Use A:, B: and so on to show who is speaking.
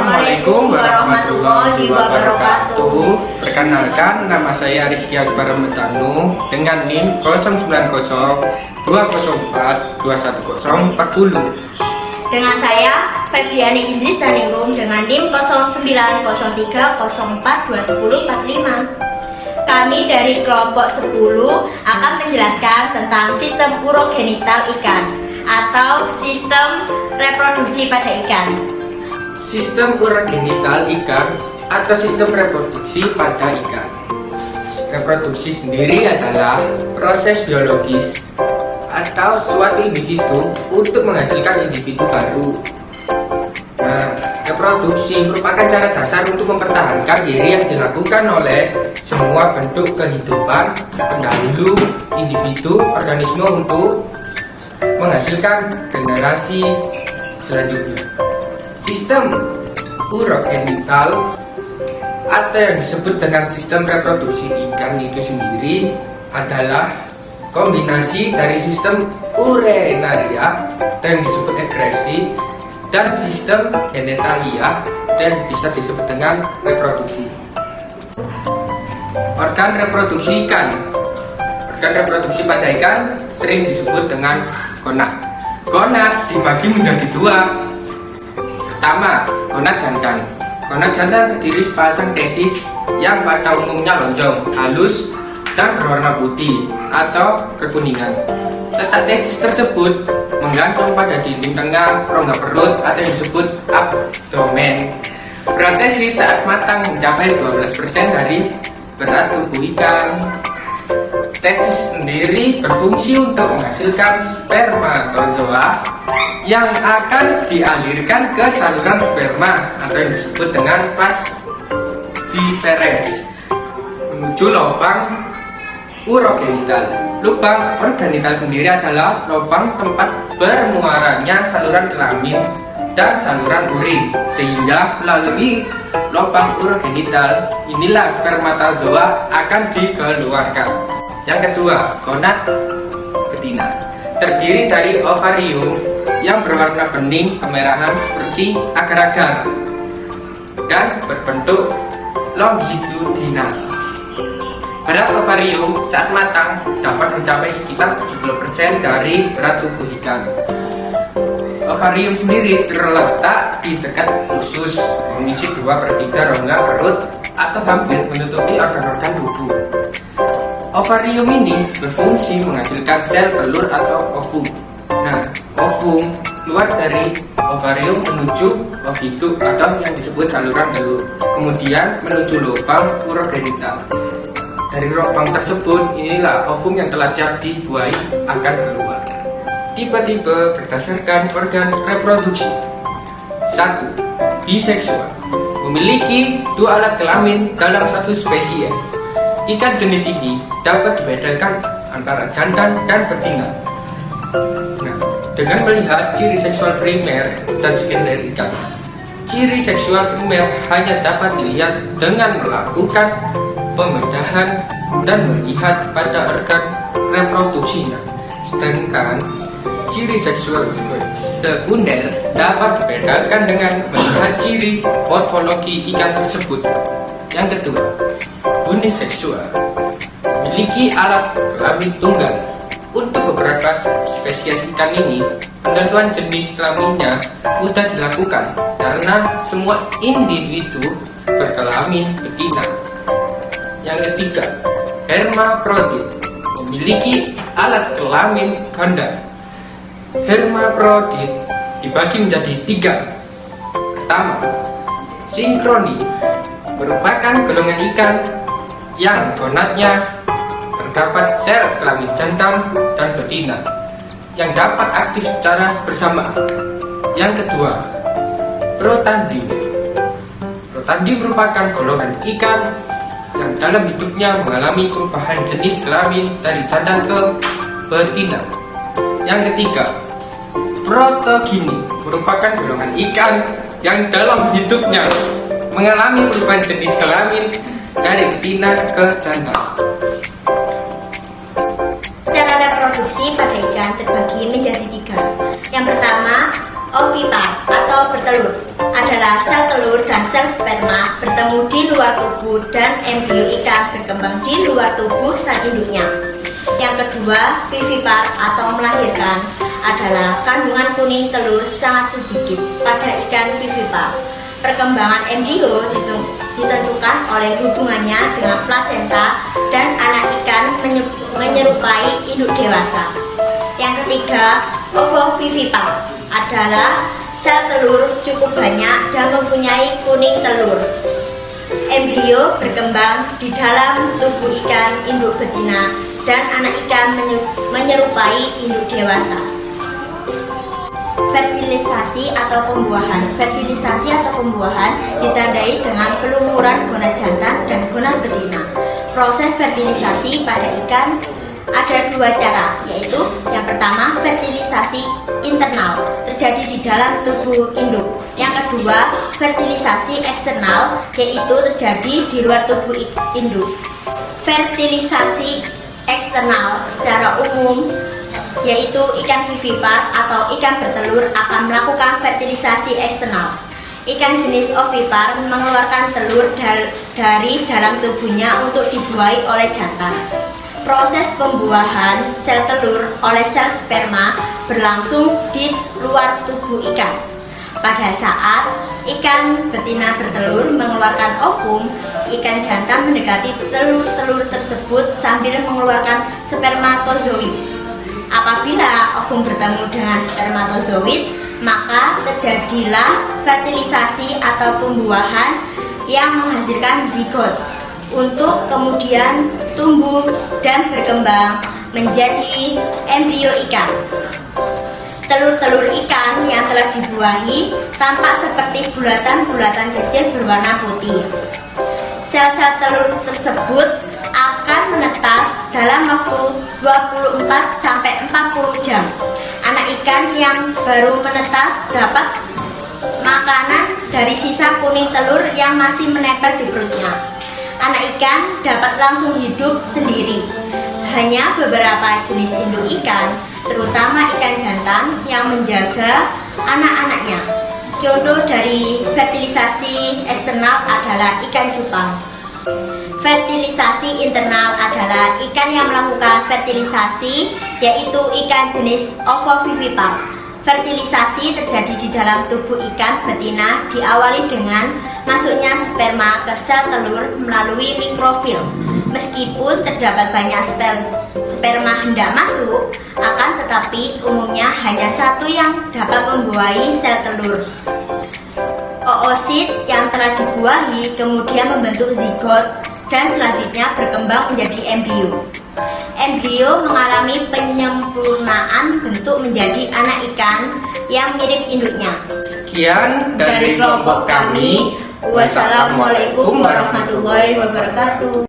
A: Assalamualaikum warahmatullahi wabarakatuh. Perkenalkan, nama saya Rizky Akbar Metanu dengan NIM 0902042042040.
B: Dengan saya Febriani Idris Daningrum dengan NIM 0903042045. Kami dari kelompok 10 akan menjelaskan tentang sistem urogenital ikan atau sistem reproduksi pada ikan.
A: Sistem urogenital ikan atau sistem reproduksi pada ikan. Reproduksi sendiri adalah proses biologis atau suatu individu untuk menghasilkan individu baru. Nah, reproduksi merupakan cara dasar untuk mempertahankan diri yang dilakukan oleh semua bentuk kehidupan pendahulu individu organisme untuk menghasilkan generasi selanjutnya. Sistem urogenital atau yang disebut dengan sistem reproduksi ikan itu sendiri adalah kombinasi dari sistem urenaria yang disebut egresi dan sistem genitalia dan bisa disebut dengan reproduksi. Organ reproduksi ikan. Organ reproduksi pada ikan sering disebut dengan gonad. Gonad dibagi menjadi dua. Pertama, gonad jantan. Gonad jantan terdiri sepasang tesis yang pada umumnya lonjong, halus, dan berwarna putih atau kekuningan. Letak tesis tersebut menggantung pada dinding tengah rongga perut atau yang disebut abdomen. Berat tesis saat matang mencapai 12% dari berat tubuh ikan. Tesis sendiri berfungsi untuk menghasilkan spermatozoa yang akan dialirkan ke saluran sperma atau yang disebut dengan vas deferens menuju lubang urogenital. Lubang urogenital sendiri adalah lubang tempat bermuaranya saluran kelamin dan saluran urin, sehingga melalui lubang urogenital inilah spermatozoa akan dikeluarkan. Yang kedua, gonad betina terdiri dari ovarium yang berwarna bening kemerahan seperti agar-agar dan berbentuk longitudinal. Berat ovarium saat matang dapat mencapai sekitar 70% dari berat tubuh ikan. Ovarium sendiri terletak di dekat usus, mengisi 2/3 rongga perut atau hampir menutupi organ-organ tubuh. Ovarium ini berfungsi menghasilkan sel telur atau ovum. Nah, ovum keluar dari ovarium menuju oviduk atau yang disebut saluran telur, kemudian menuju lubang urogenital. Dari lubang tersebut, inilah ovum yang telah siap dibuahi akan keluar. Tipe-tipe berdasarkan organ reproduksi. 1. Biseksual, memiliki dua alat kelamin dalam satu spesies. Ikan jenis ini dapat dibedakan antara jantan dan betina. Nah, dengan melihat ciri seksual primer dan sekunder ikan, ciri seksual primer hanya dapat dilihat dengan melakukan pembedahan dan melihat pada organ reproduksinya. Sedangkan ciri seksual sekunder dapat dibedakan dengan melihat ciri morfologi ikan tersebut. Yang kedua, uniseksual, memiliki alat kelamin tunggal. Untuk beberapa spesies ikan ini, penentuan jenis kelaminnya mudah dilakukan karena semua individu berkelamin betina. Yang ketiga, hermafrodit, memiliki alat kelamin ganda. Hermafrodit dibagi menjadi 3. Pertama, sinkroni, merupakan golongan ikan yang gonadnya terdapat sel kelamin jantan dan betina yang dapat aktif secara bersamaan. Yang kedua, protandi. Protandi merupakan golongan ikan yang dalam hidupnya mengalami perubahan jenis kelamin dari jantan ke betina. Yang ketiga, protogini, merupakan golongan ikan yang dalam hidupnya mengalami perubahan jenis kelamin dari betina ke jantan.
B: Cara reproduksi pada ikan terbagi menjadi 3. Yang pertama, ovipar atau bertelur adalah sel telur dan sel sperma bertemu di luar tubuh dan embrio ikan berkembang di luar tubuh sang induknya. Yang kedua, vivipar atau melahirkan adalah kandungan kuning telur sangat sedikit pada ikan vivipar. Perkembangan embrio ditentukan oleh hubungannya dengan plasenta dan anak ikan menyerupai induk dewasa. Yang ketiga, ovovivipar adalah sel telur cukup banyak dan mempunyai kuning telur. Embrio berkembang di dalam tubuh ikan induk betina dan anak ikan menyerupai induk dewasa. Fertilisasi atau pembuahan. Fertilisasi atau pembuahan ditandai dengan pelumuran gonad jantan dan gonad betina. Proses fertilisasi pada ikan ada dua cara, yaitu yang pertama fertilisasi internal terjadi di dalam tubuh induk. Yang kedua fertilisasi eksternal, yaitu terjadi di luar tubuh induk. Fertilisasi eksternal secara umum yaitu ikan vivipar atau ikan bertelur akan melakukan fertilisasi eksternal. Ikan jenis ovipar mengeluarkan telur dari dalam tubuhnya untuk dibuahi oleh jantan. Proses pembuahan sel telur oleh sel sperma berlangsung di luar tubuh ikan. Pada saat ikan betina bertelur mengeluarkan ovum, ikan jantan mendekati telur-telur tersebut sambil mengeluarkan spermatozoid. Apabila ovum bertemu dengan spermatozoid, maka terjadilah fertilisasi atau pembuahan yang menghasilkan zigot untuk kemudian tumbuh dan berkembang menjadi embrio ikan. Telur-telur ikan yang telah dibuahi tampak seperti bulatan-bulatan kecil berwarna putih. Sel-sel telur tersebut akan menetas dalam waktu 24-40 jam. Anak ikan yang baru menetas dapat makanan dari sisa kuning telur yang masih menempel di perutnya. Anak ikan dapat langsung hidup sendiri. Hanya beberapa jenis induk ikan, terutama ikan jantan, yang menjaga anak-anaknya. Contoh dari fertilisasi eksternal adalah ikan cupang. Fertilisasi internal adalah ikan yang melakukan fertilisasi, yaitu ikan jenis ovovivipar. Fertilisasi terjadi di dalam tubuh ikan betina diawali dengan masuknya sperma ke sel telur melalui mikrofil. Meskipun terdapat banyak sperma hendak masuk, akan tetapi umumnya hanya satu yang dapat membuahi sel telur. Oosit yang telah dibuahi kemudian membentuk zigot dan selanjutnya berkembang menjadi embrio. Embrio mengalami penyempurnaan bentuk menjadi anak ikan yang mirip induknya.
A: Sekian dari kelompok kami.
B: Wassalamualaikum warahmatullahi wabarakatuh.